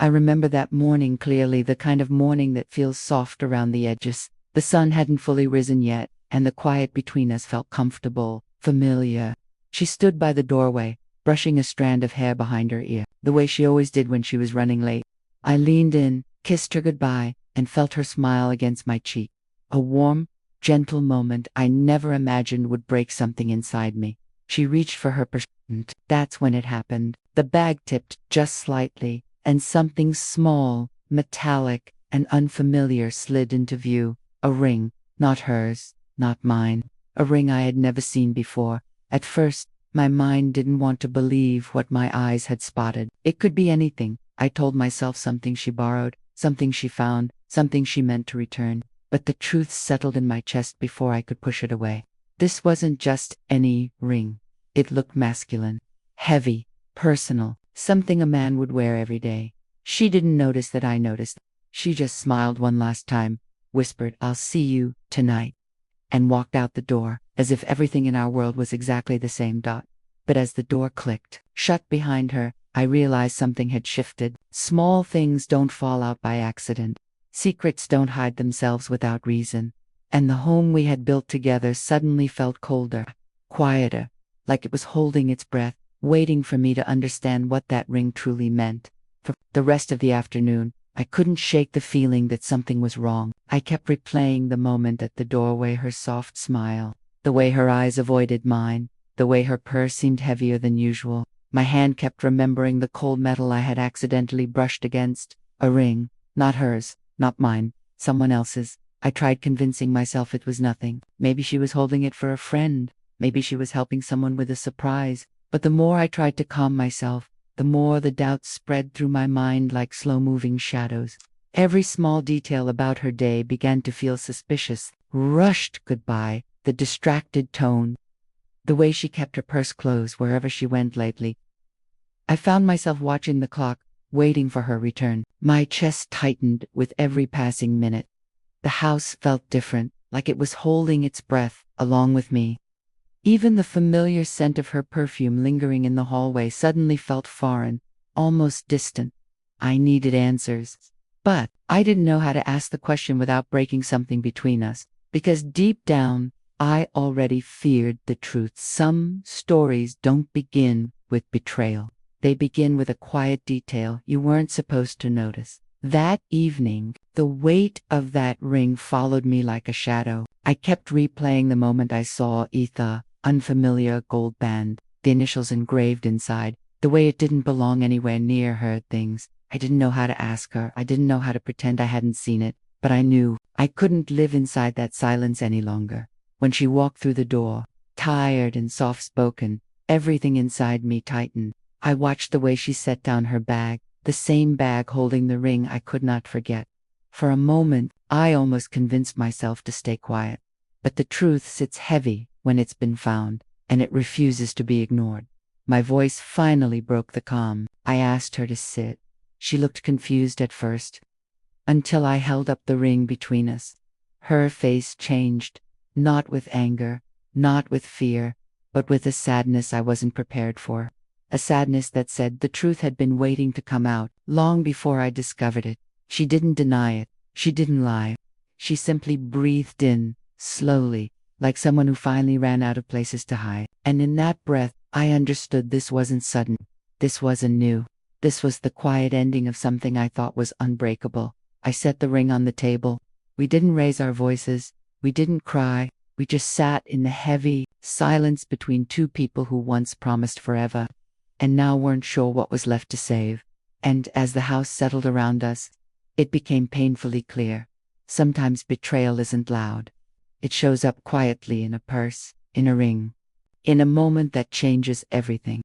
I remember that morning clearly, the kind of morning that feels soft around the edges. The sun hadn't fully risen yet, and the quiet between us felt comfortable, familiar. She stood by the doorway, brushing a strand of hair behind her ear, the way she always did when she was running late. I leaned in, kissed her goodbye, and felt her smile against my cheek. A warm, gentle moment I never imagined would break something inside me. She reached for her purse. That's when it happened. The bag tipped just slightly, and something small, metallic, and unfamiliar slid into view. A ring, not hers, not mine. A ring I had never seen before. At first, my mind didn't want to believe what my eyes had spotted. It could be anything. I told myself something she borrowed, something she found, something she meant to return. But the truth settled in my chest before I could push it away. This wasn't just any ring. It looked masculine, heavy, personal, something a man would wear every day. She didn't notice that I noticed. She just smiled one last time, whispered, "I'll see you tonight," and walked out the door, as if everything in our world was exactly the same. But as the door clicked shut behind her, I realized something had shifted. Small things don't fall out by accident. Secrets don't hide themselves without reason. And the home we had built together suddenly felt colder, quieter, like it was holding its breath, waiting for me to understand what that ring truly meant. For the rest of the afternoon, I couldn't shake the feeling that something was wrong. I kept replaying the moment at the doorway, her soft smile, the way her eyes avoided mine, the way her purse seemed heavier than usual. My hand kept remembering the cold metal I had accidentally brushed against. A ring, not hers, not mine, someone else's. I tried convincing myself it was nothing. Maybe she was holding it for a friend. Maybe she was helping someone with a surprise. But the more I tried to calm myself, the more the doubts spread through my mind like slow-moving shadows. Every small detail about her day began to feel suspicious. Rushed goodbye, the distracted tone, the way she kept her purse closed wherever she went lately. I found myself watching the clock, waiting for her return. My chest tightened with every passing minute. The house felt different, like it was holding its breath along with me. Even the familiar scent of her perfume lingering in the hallway suddenly felt foreign, almost distant. I needed answers. But I didn't know how to ask the question without breaking something between us, because deep down, I already feared the truth. Some stories don't begin with betrayal. They begin with a quiet detail you weren't supposed to notice. That evening, the weight of that ring followed me like a shadow. I kept replaying the moment I saw the unfamiliar gold band, the initials engraved inside, the way it didn't belong anywhere near her things. I didn't know how to ask her. I didn't know how to pretend I hadn't seen it. But I knew I couldn't live inside that silence any longer. When she walked through the door, tired and soft-spoken, everything inside me tightened. I watched the way she set down her bag, the same bag holding the ring I could not forget. For a moment, I almost convinced myself to stay quiet. But the truth sits heavy when it's been found, and it refuses to be ignored. My voice finally broke the calm. I asked her to sit. She looked confused at first, until I held up the ring between us. Her face changed, not with anger, not with fear, but with a sadness I wasn't prepared for. A sadness that said the truth had been waiting to come out long before I discovered it. She didn't deny it. She didn't lie. She simply breathed in, slowly, like someone who finally ran out of places to hide. And in that breath, I understood this wasn't sudden. This wasn't new. This was the quiet ending of something I thought was unbreakable. I set the ring on the table. We didn't raise our voices. We didn't cry. We just sat in the heavy silence between two people who once promised forever, and now weren't sure what was left to save. And as the house settled around us, it became painfully clear. Sometimes betrayal isn't loud. It shows up quietly in a purse, in a ring, in a moment that changes everything.